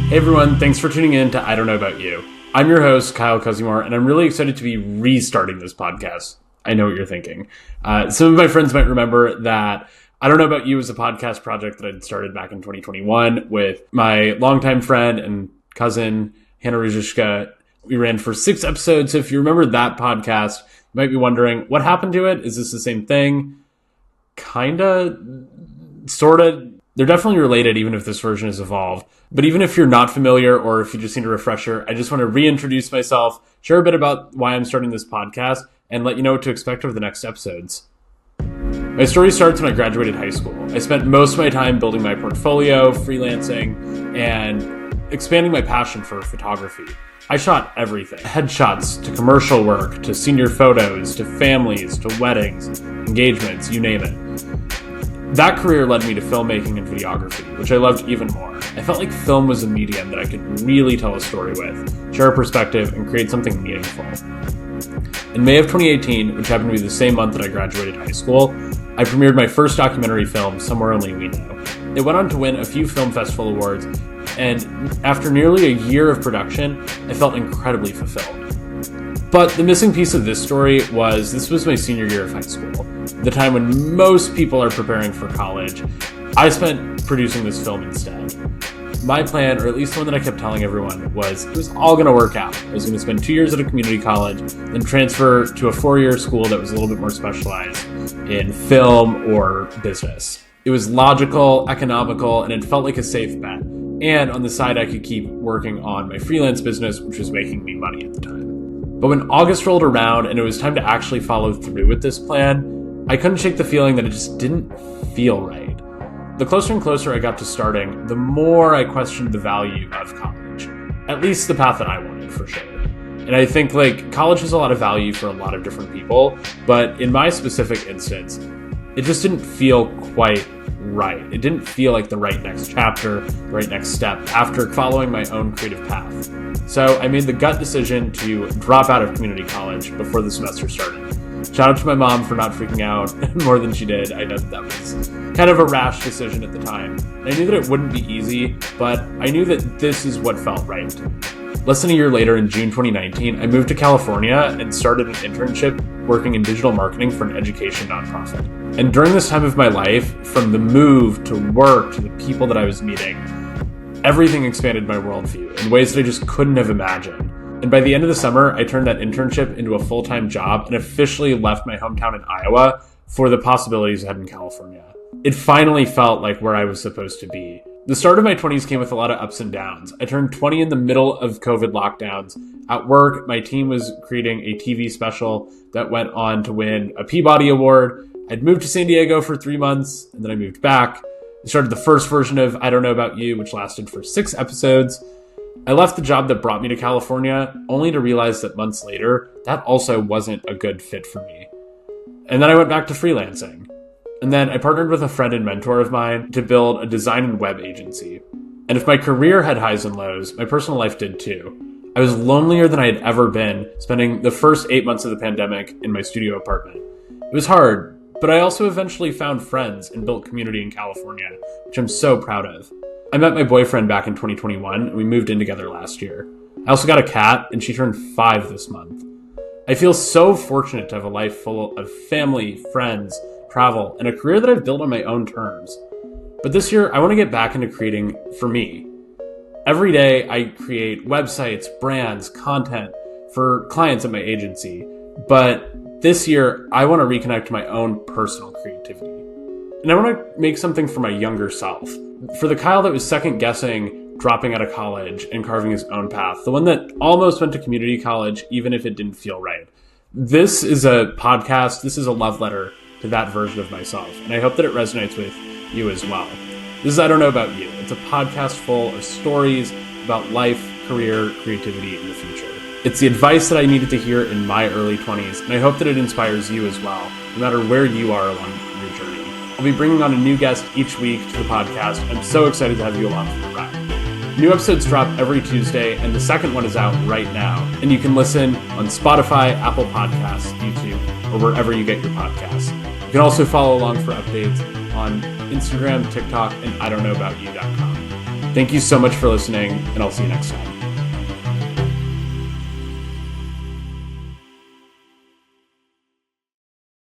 Hey everyone, thanks for tuning in to I Don't Know About You. I'm your host, Kyle Kazimour, and I'm really excited to be restarting this podcast. I know what you're thinking. Some of my friends might remember that I Don't Know About You was a podcast project that I'd started back in 2021 with my longtime friend and cousin, Hannah Ruzishka. We ran for 6 episodes. So if you remember that podcast, you might be wondering, what happened to it? Is this the same thing? Kinda, sorta. They're definitely related, even if this version has evolved. But even if you're not familiar or if you just need a refresher, I just want to reintroduce myself, share a bit about why I'm starting this podcast, and let you know what to expect over the next episodes. My story starts when I graduated high school. I spent most of my time building my portfolio, freelancing, and expanding my passion for photography. I shot everything. Headshots to commercial work, to senior photos, to families, to weddings, engagements, you name it. That career led me to filmmaking and videography, which I loved even more. I felt like film was a medium that I could really tell a story with, share a perspective, and create something meaningful. In May of 2018, which happened to be the same month that I graduated high school, I premiered my first documentary film, Somewhere Only We Know. It went on to win a few film festival awards, and after nearly a year of production, I felt incredibly fulfilled. But the missing piece of this story was this was my senior year of high school, the time when most people are preparing for college. I spent producing this film instead. My plan, or at least the one that I kept telling everyone, was it was all going to work out. I was going to spend 2 years at a community college, then transfer to a 4-year school that was a little bit more specialized in film or business. It was logical, economical, and it felt like a safe bet. And on the side, I could keep working on my freelance business, which was making me money at the time. But when August rolled around and it was time to actually follow through with this plan, I couldn't shake the feeling that it just didn't feel right. The closer and closer I got to starting, the more I questioned the value of college. At least the path that I wanted, for sure. And I think college has a lot of value for a lot of different people, but in my specific instance, it just didn't feel quite right. It didn't feel like the right next chapter, the right next step after following my own creative path. So I made the gut decision to drop out of community college before the semester started. Shout out to my mom for not freaking out more than she did. I know that was kind of a rash decision at the time. I knew that it wouldn't be easy, but I knew that this is what felt right. Less than a year later, in June 2019, I moved to California and started an internship working in digital marketing for an education nonprofit. And during this time of my life, from the move to work to the people that I was meeting, everything expanded my worldview in ways that I just couldn't have imagined. And by the end of the summer, I turned that internship into a full-time job and officially left my hometown in Iowa for the possibilities ahead in California. It finally felt like where I was supposed to be. The start of my 20s came with a lot of ups and downs. I turned 20 in the middle of COVID lockdowns. At work, my team was creating a TV special that went on to win a Peabody Award. I'd moved to San Diego for 3 months, and then I moved back. I started the first version of I Don't Know About You, which lasted for 6 episodes. I left the job that brought me to California, only to realize that months later, that also wasn't a good fit for me. And then I went back to freelancing. And then I partnered with a friend and mentor of mine to build a design and web agency. And if my career had highs and lows, my personal life did too. I was lonelier than I had ever been, spending the first 8 months of the pandemic in my studio apartment. It was hard, but I also eventually found friends and built community in California, which I'm so proud of. I met my boyfriend back in 2021, and we moved in together last year. I also got a cat, and she turned 5 this month. I feel so fortunate to have a life full of family, friends, travel, and a career that I've built on my own terms. But this year, I want to get back into creating for me. Every day, I create websites, brands, content for clients at my agency. But this year, I want to reconnect to my own personal creativity. And I want to make something for my younger self. For the Kyle that was second-guessing dropping out of college and carving his own path. The one that almost went to community college, even if it didn't feel right. This is a podcast. This is a love letter to that version of myself. And I hope that it resonates with you as well. This is I Don't Know About You. It's a podcast full of stories about life, career, creativity, and the future. It's the advice that I needed to hear in my early 20s, and I hope that it inspires you as well, no matter where you are along your journey. I'll be bringing on a new guest each week to the podcast. I'm so excited to have you along for the ride. New episodes drop every Tuesday, and the second one is out right now. And you can listen on Spotify, Apple Podcasts, YouTube, or wherever you get your podcasts. You can also follow along for updates on Instagram, TikTok, and IDon'tKnowAboutYou.com. Thank you so much for listening, and I'll see you next time.